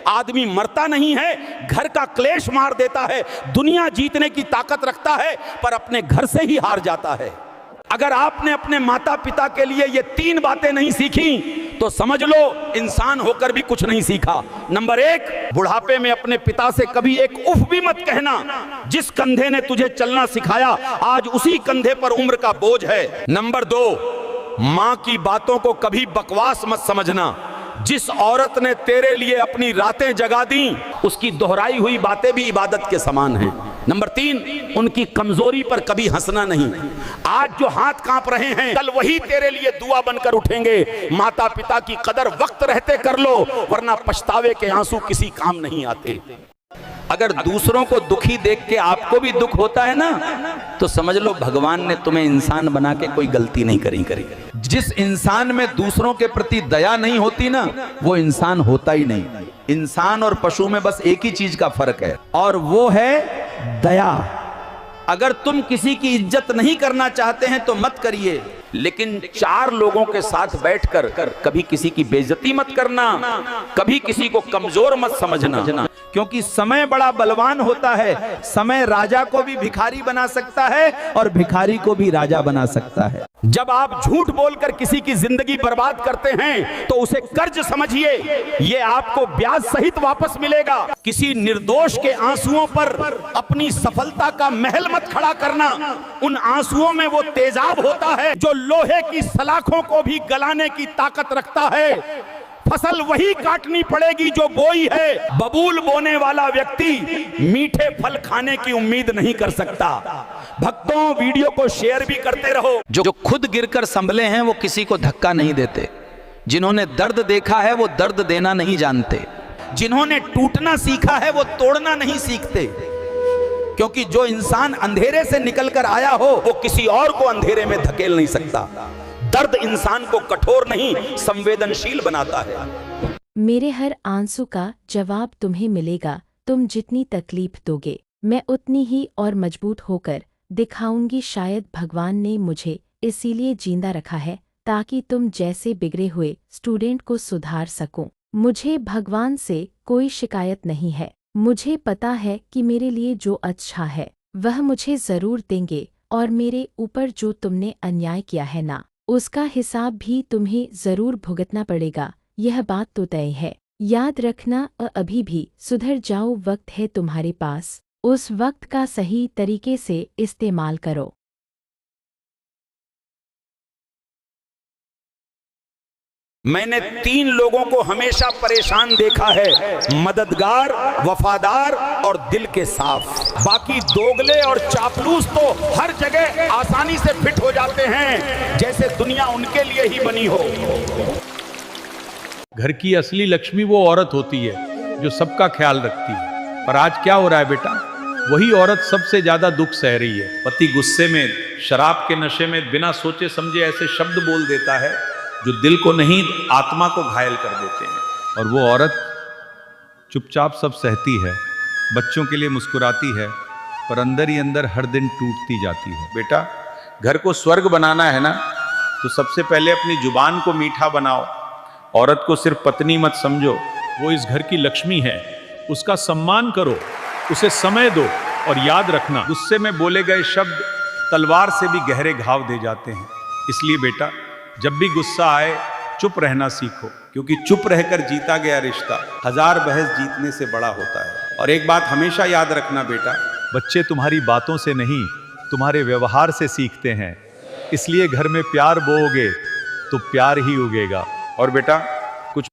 आदमी मरता नहीं है, घर का क्लेश मार देता है, दुनिया जीतने की ताकत रखता है पर अपने घर से ही हार जाता है। अगर आपने अपने माता पिता के लिए ये 3 बातें नहीं सीखी तो समझ लो इंसान होकर भी कुछ नहीं सीखा। नंबर 1, बुढ़ापे में अपने पिता से कभी एक उफ भी मत कहना। जिस कंधे ने तुझे चलना सिखाया आज उसी कंधे पर उम्र का बोझ है। नंबर 2, मां की बातों को कभी बकवास मत समझना। जिस औरत ने तेरे लिए अपनी रातें जगा दी उसकी दोहराई हुई बातें भी इबादत के समान हैं। नंबर 3, उनकी कमजोरी पर कभी हंसना नहीं। आज जो हाथ कांप रहे हैं कल वही तेरे लिए दुआ बनकर उठेंगे। माता पिता की कदर वक्त रहते कर लो वरना पछतावे के आंसू किसी काम नहीं आते। अगर दूसरों को दुखी देख के आपको भी दुख होता है ना तो समझ लो भगवान ने तुम्हें इंसान बना के कोई गलती नहीं करी। जिस इंसान में दूसरों के प्रति दया नहीं होती ना वो इंसान होता ही नहीं। इंसान और पशु में बस एक ही चीज का फर्क है और वो है दया। अगर तुम किसी की इज्जत नहीं करना चाहते हैं तो मत करिए, लेकिन 4 लोगों के साथ बैठकर कभी किसी की बेइज्जती मत करना, कभी किसी को कमजोर मत समझना, क्योंकि समय बड़ा बलवान होता है। समय राजा को भी भिखारी बना सकता है और भिखारी को भी राजा बना सकता है। जब आप झूठ बोलकर किसी की जिंदगी बर्बाद करते हैं तो उसे कर्ज समझिए, ये आपको ब्याज सहित वापस मिलेगा। किसी निर्दोष के आंसुओं पर अपनी सफलता का महल मत खड़ा करना। उन आंसुओं में वो तेजाब होता है जो लोहे की सलाखों को भी गलाने की ताकत रखता है। फसल वही काटनी पड़ेगी जो बोई है। बबूल बोने वाला व्यक्ति मीठे फल खाने की उम्मीद नहीं कर सकता। भक्तों, वीडियो को शेयर भी करते रहो। जो खुद गिरकर संभले हैं वो किसी को धक्का नहीं देते। जिन्होंने दर्द देखा है वो दर्द देना नहीं जानते। जिन्होंने टूटना सीखा है वो तोड़ना नहीं सीखते, क्योंकि जो इंसान अंधेरे से निकलकर आया हो वो किसी और को अंधेरे में धकेल नहीं सकता। दर्द इंसान को कठोर नहीं संवेदनशील बनाता है। मेरे हर आंसू का जवाब तुम्हें मिलेगा। तुम जितनी तकलीफ दोगे मैं उतनी ही और मजबूत होकर दिखाऊंगी। शायद भगवान ने मुझे इसीलिए जिंदा रखा है ताकि तुम जैसे बिगड़े हुए स्टूडेंट को सुधार सकूं। मुझे भगवान से कोई शिकायत नहीं है। मुझे पता है कि मेरे लिए जो अच्छा है वह मुझे जरूर देंगे और मेरे ऊपर जो तुमने अन्याय किया है ना उसका हिसाब भी तुम्हें जरूर भुगतना पड़ेगा। यह बात तो तय है। याद रखना अभी भी सुधर जाओ। वक्त है तुम्हारे पास, उस वक्त का सही तरीके से इस्तेमाल करो। मैंने 3 लोगों को हमेशा परेशान देखा है, मददगार, वफादार और दिल के साफ। बाकी दोगले और चापलूस तो हर जगह आसानी से फिट हो जाते हैं जैसे दुनिया उनके लिए ही बनी हो। घर की असली लक्ष्मी वो औरत होती है जो सबका ख्याल रखती है। पर आज क्या हो रहा है बेटा, वही औरत सबसे ज्यादा दुख सह रही है। पति गुस्से में, शराब के नशे में बिना सोचे समझे ऐसे शब्द बोल देता है जो दिल को नहीं आत्मा को घायल कर देते हैं। और वो औरत चुपचाप सब सहती है, बच्चों के लिए मुस्कुराती है, पर अंदर ही अंदर हर दिन टूटती जाती है। बेटा, घर को स्वर्ग बनाना है ना तो सबसे पहले अपनी जुबान को मीठा बनाओ। औरत को सिर्फ पत्नी मत समझो, वो इस घर की लक्ष्मी है। उसका सम्मान करो, उसे समय दो और याद रखना गुस्से में बोले गए शब्द तलवार से भी गहरे घाव दे जाते हैं। इसलिए बेटा, जब भी गुस्सा आए चुप रहना सीखो, क्योंकि चुप रहकर जीता गया रिश्ता 1000 बहस जीतने से बड़ा होता है। और एक बात हमेशा याद रखना बेटा, बच्चे तुम्हारी बातों से नहीं तुम्हारे व्यवहार से सीखते हैं। इसलिए घर में प्यार बोओगे तो प्यार ही उगेगा। और बेटा,